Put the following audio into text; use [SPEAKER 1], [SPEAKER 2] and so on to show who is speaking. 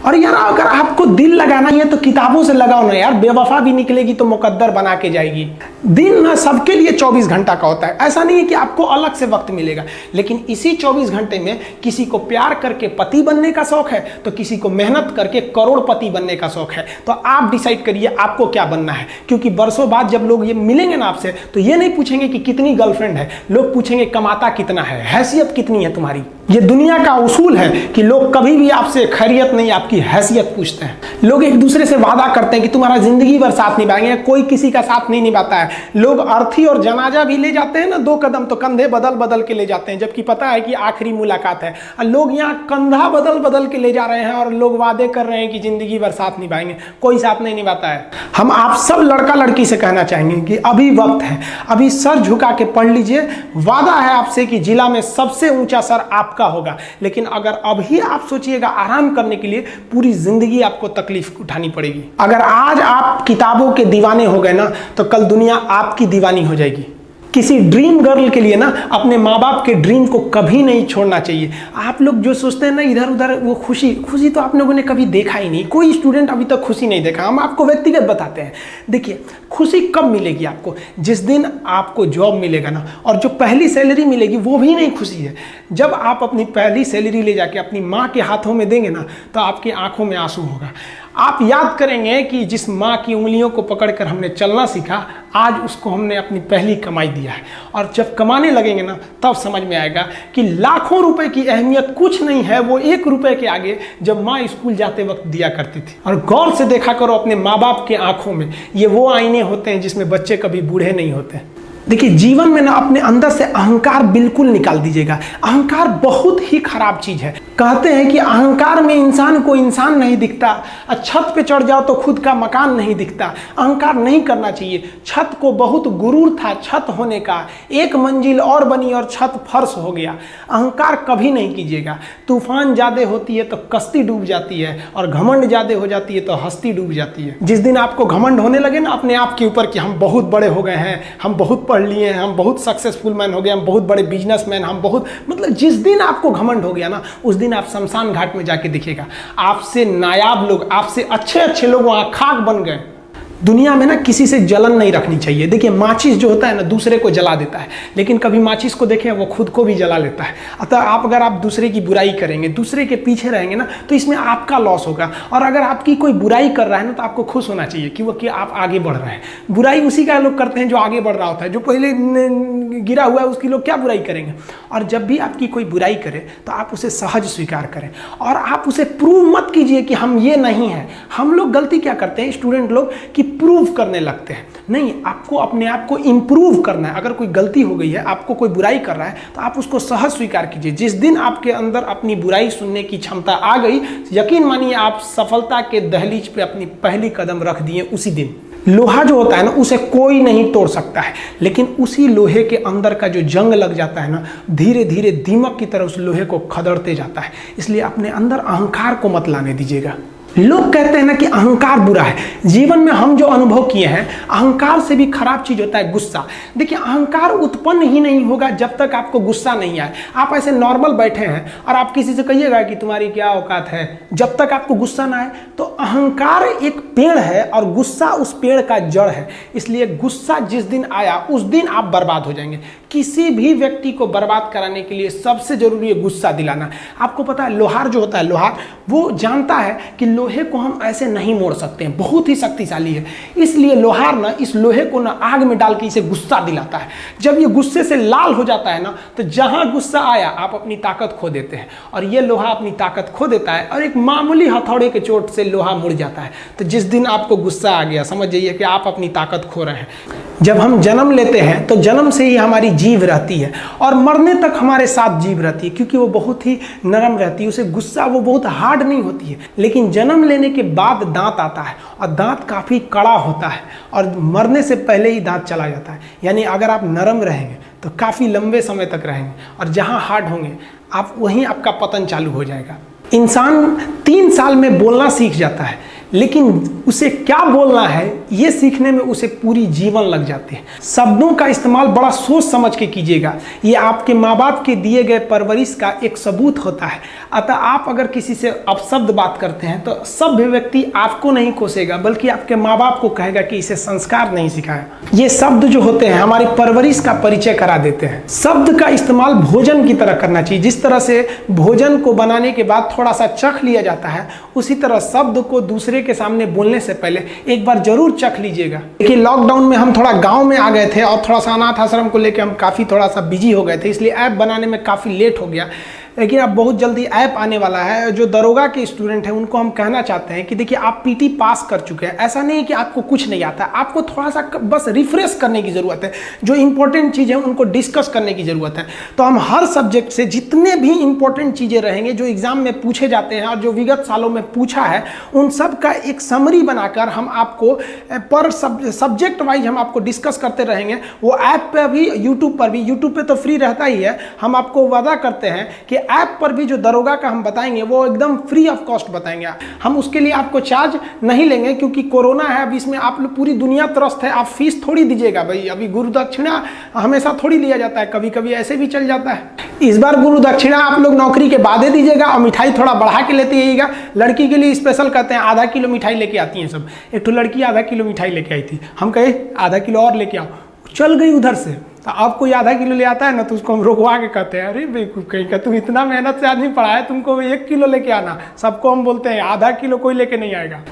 [SPEAKER 1] और यार अगर आपको दिल लगाना ही है तो किताबों से लगाओ ना यार, बेवफा भी निकलेगी तो मुकद्दर बना के जाएगी। दिन ना सबके लिए 24 घंटा का होता है, ऐसा नहीं है कि आपको अलग से वक्त मिलेगा, लेकिन इसी 24 घंटे में किसी को प्यार करके पति बनने का शौक है तो किसी को मेहनत करके करोड़पति बनने का शौक है। तो आप डिसाइड करिए आपको क्या बनना है, क्योंकि बरसों बाद जब लोग ये मिलेंगे ना आपसे तो ये नहीं पूछेंगे कि कितनी गर्लफ्रेंड है, लोग पूछेंगे कमाता कितना है, हैसियत कितनी है तुम्हारी। ये दुनिया का उसूल है कि लोग कभी भी आपसे खैरियत नहीं आपकी हैसियत पूछते हैं। लोग एक दूसरे से वादा करते हैं कि तुम्हारा जिंदगी भर साथ निभाएंगे, कोई किसी का साथ नहीं निभाता है। लोग अर्थी और जनाजा भी ले जाते हैं ना 2 कदम तो कंधे बदल बदल के ले जाते हैं, जबकि पता है कि आखिरी मुलाकात है। और लोग यहाँ कंधा बदल बदल के ले जा रहे हैं और लोग वादे कर रहे हैं कि जिंदगी भर साथ निभाएंगे, कोई साथ नहीं निभाता है। हम आप सब लड़का लड़की से कहना चाहेंगे कि अभी वक्त है, अभी सर झुका के पढ़ लीजिए। वादा है आपसे कि जिला में सबसे ऊंचा सर आपका होगा, लेकिन अगर अभी आप सोचिएगा आराम करने के लिए, पूरी जिंदगी आपको तकलीफ उठानी पड़ेगी। अगर आज आप किताबों के दीवाने हो गए ना तो कल दुनिया आपकी दीवानी हो जाएगी। किसी ड्रीम गर्ल के लिए ना अपने माँ बाप के ड्रीम को कभी नहीं छोड़ना चाहिए। आप लोग जो सोचते हैं ना इधर उधर, वो खुशी तो आप लोगों ने कभी देखा ही नहीं। कोई स्टूडेंट अभी तक खुशी नहीं देखा। हम आपको व्यक्तिगत बताते हैं। देखिए खुशी कब मिलेगी आपको, जिस दिन आपको जॉब मिलेगा ना, और जो पहली सैलरी मिलेगी वो भी नहीं खुशी है। जब आप अपनी पहली सैलरी ले जाके अपनी माँ के हाथों में देंगे ना तो आपकी आंखों में आंसू होगा। आप याद करेंगे कि जिस माँ की उंगलियों को पकड़कर हमने चलना सीखा, आज उसको हमने अपनी पहली कमाई दिया है। और जब कमाने लगेंगे ना तब समझ में आएगा कि लाखों रुपए की अहमियत कुछ नहीं है, वो 1 रुपए के आगे जब माँ स्कूल जाते वक्त दिया करती थी। और गौर से देखा करो अपने माँ बाप के आंखों में, ये वो आईने होते हैं जिसमें बच्चे कभी बूढ़े नहीं होते। देखिए जीवन में ना अपने अंदर से अहंकार बिल्कुल निकाल दीजिएगा। अहंकार बहुत ही खराब चीज है। कहते हैं कि अहंकार में इंसान को इंसान नहीं दिखता, और छत पे चढ़ जाओ तो खुद का मकान नहीं दिखता। अहंकार नहीं करना चाहिए। छत को बहुत गुरूर था छत होने का, 1 मंजिल और बनी और छत फर्श हो गया। अहंकार कभी नहीं कीजिएगा। तूफान ज्यादा होती है तो कश्ती डूब जाती है, और घमंड ज्यादा हो जाती है तो हस्ती डूब जाती है। जिस दिन आपको घमंड होने लगे ना अपने आप के ऊपर कि हम बहुत बड़े हो गए हैं, हम बहुत पढ़ लिए हैं, हम बहुत सक्सेसफुल मैन हो गए, हम बहुत बड़े बिजनेसमैन, हम बहुत, मतलब जिस दिन आपको घमंड हो गया ना उस दिन आप शमशान घाट में जाके देखिएगा आपसे नायाब लोग, आपसे अच्छे अच्छे लोग वहां खाक बन गए। दुनिया में ना किसी से जलन नहीं रखनी चाहिए। देखिए माचिस जो होता है ना दूसरे को जला देता है, लेकिन कभी माचिस को देखें वो खुद को भी जला लेता है। अतः अगर आप दूसरे की बुराई करेंगे, दूसरे के पीछे रहेंगे ना तो इसमें आपका लॉस होगा। और अगर आपकी कोई बुराई कर रहा है ना तो आपको खुश होना चाहिए कि आप आगे बढ़ रहे हैं। बुराई उसी का लोग करते हैं जो आगे बढ़ रहा होता है, जो पहले गिरा हुआ है उसकी लोग क्या बुराई करेंगे। और जब भी आपकी कोई बुराई करे तो आप उसे सहज स्वीकार करें, और आप उसे प्रूव मत कीजिए कि हम ये नहीं हैं। हम लोग गलती क्या करते हैं स्टूडेंट लोग कि प्रूव करने लगते हैं। नहीं, आपको अपने आप को इंप्रूव करना है। अगर कोई गलती हो गई है, आपको कोई बुराई कर रहा है तो आप उसको सहज स्वीकार कीजिए। जिस दिन आपके अंदर अपनी बुराई सुनने की क्षमता आ गई, यकीन मानिए आप सफलता के दहलीज पे अपनी पहली कदम रख दिए उसी दिन। लोहा जो होता है ना उसे कोई नहीं तोड़ सकता है, लेकिन उसी लोहे के अंदर का जो जंग लग जाता है ना, धीरे धीरे दीमक की तरह उस लोहे को खदड़ते जाता है। इसलिए अपने अंदर अहंकार को मत लाने दीजिएगा। लोग कहते हैं ना कि अहंकार बुरा है। जीवन में हम जो अनुभव किए हैं, अहंकार से भी खराब चीज होता है गुस्सा। देखिए अहंकार उत्पन्न ही नहीं होगा जब तक आपको गुस्सा नहीं आए। आप ऐसे नॉर्मल बैठे हैं और आप किसी से कहिएगा कि तुम्हारी क्या औकात है, जब तक आपको गुस्सा ना आए। तो अहंकार एक पेड़ है और गुस्सा उस पेड़ का जड़ है। इसलिए गुस्सा जिस दिन आया उस दिन आप बर्बाद हो जाएंगे। किसी भी व्यक्ति को बर्बाद कराने के लिए सबसे जरूरी है गुस्सा दिलाना। आपको पता है लोहार जो होता है, लोहार वो जानता है कि लोहे को हम ऐसे नहीं मोड़ सकते हैं, बहुत ही शक्तिशाली है। इसलिए लोहार ना इस लोहे को ना आग में डाल के इसे गुस्सा दिलाता है। जब ये गुस्से से लाल हो जाता है ना तो जहां गुस्सा आया आप अपनी ताकत खो देते हैं, और ये लोहा अपनी ताकत खो देता है और एक मामूली हथौड़े के चोट से लोहा मुड़ जाता है। तो जिस दिन आपको गुस्सा आ गया समझ जाइए कि आप अपनी ताकत खो रहे हैं। जब हम जन्म लेते हैं तो जन्म से ही हमारी जीभ रहती है और मरने तक हमारे साथ जीभ रहती है, क्योंकि वो बहुत ही नरम रहती है। उसे गुस्सा वो बहुत हार्ड नहीं होती है। लेकिन जन्म लेने के बाद दांत आता है और दांत काफ़ी कड़ा होता है और मरने से पहले ही दांत चला जाता है। यानी अगर आप नरम रहेंगे तो काफ़ी लंबे समय तक रहेंगे, और जहाँ हार्ड होंगे आप वहीं आपका पतन चालू हो जाएगा। इंसान 3 साल में बोलना सीख जाता है, लेकिन उसे क्या बोलना है ये सीखने में उसे पूरी जीवन लग जाते हैं। शब्दों का इस्तेमाल बड़ा सोच समझ के कीजिएगा, ये आपके माँ बाप के दिए गए परवरिश का एक सबूत होता है। अतः आप अगर किसी से अपशब्द बात करते हैं तो सभ्य व्यक्ति आपको नहीं कोसेगा बल्कि आपके माँ बाप को कहेगा कि इसे संस्कार नहीं सिखाया। ये शब्द जो होते हैं हमारी परवरिश का परिचय करा देते हैं। शब्द का इस्तेमाल भोजन की तरह करना चाहिए। जिस तरह से भोजन को बनाने के बाद थोड़ा सा चख लिया जाता है, उसी तरह शब्द को दूसरे के सामने बोलने से पहले एक बार जरूर चख लीजिएगा। देखिए लॉकडाउन में हम थोड़ा गांव में आ गए थे और थोड़ा सा अनाथ आश्रम को लेकर हम काफ़ी थोड़ा सा बिजी हो गए थे, इसलिए ऐप बनाने में काफ़ी लेट हो गया। लेकिन अब बहुत जल्दी ऐप आने वाला है। जो दरोगा के स्टूडेंट हैं उनको हम कहना चाहते हैं कि देखिए आप पीटी पास कर चुके हैं, ऐसा नहीं कि आपको कुछ नहीं आता, आपको थोड़ा सा बस रिफ्रेश करने की ज़रूरत है। जो इंपॉर्टेंट चीज़ें उनको डिस्कस करने की ज़रूरत है। तो हम हर सब्जेक्ट से जितने भी इंपॉर्टेंट चीज़ें रहेंगे जो एग्जाम में पूछे जाते हैं और जो विगत सालों में पूछा है, उन सब का एक समरी बनाकर हम आपको पर सब्जेक्ट वाइज हम आपको डिस्कस करते रहेंगे। वो ऐप पर भी, यूट्यूब पर भी, यूट्यूब पर तो फ्री रहता ही है। हम आपको वादा करते हैं कि ऐप पर भी जो दरोगा का हम बताएंगे वो एकदम फ्री ऑफ कॉस्ट बताएंगे। हम उसके लिए आपको चार्ज नहीं लेंगे क्योंकि कोरोना है, अभी इसमें आप लोग पूरी दुनिया त्रस्त है। आप फीस थोड़ी दीजिएगा भाई, अभी गुरु दक्षिणा हमेशा थोड़ी लिया जाता है, कभी कभी ऐसे भी चल जाता है। इस बार गुरु दक्षिणा आप लोग नौकरी के बाद दीजिएगा और मिठाई थोड़ा बढ़ा के लेते आइएगा। लड़की के लिए स्पेशल कहते हैं, आधा किलो मिठाई लेके आती हैं सब। एक तो लड़की आधा किलो मिठाई लेके आई थी, हम कहे आधा किलो और लेके आओ, चल गई उधर से। तो आप कोई आधा किलो ले आता है ना तो उसको हम रोकवा के कहते हैं, अरे बेवकूफ कहीं का, तुम इतना मेहनत से आदमी पढ़ाया, तुमको 1 किलो लेके आना। सबको हम बोलते हैं आधा किलो कोई लेके नहीं आएगा।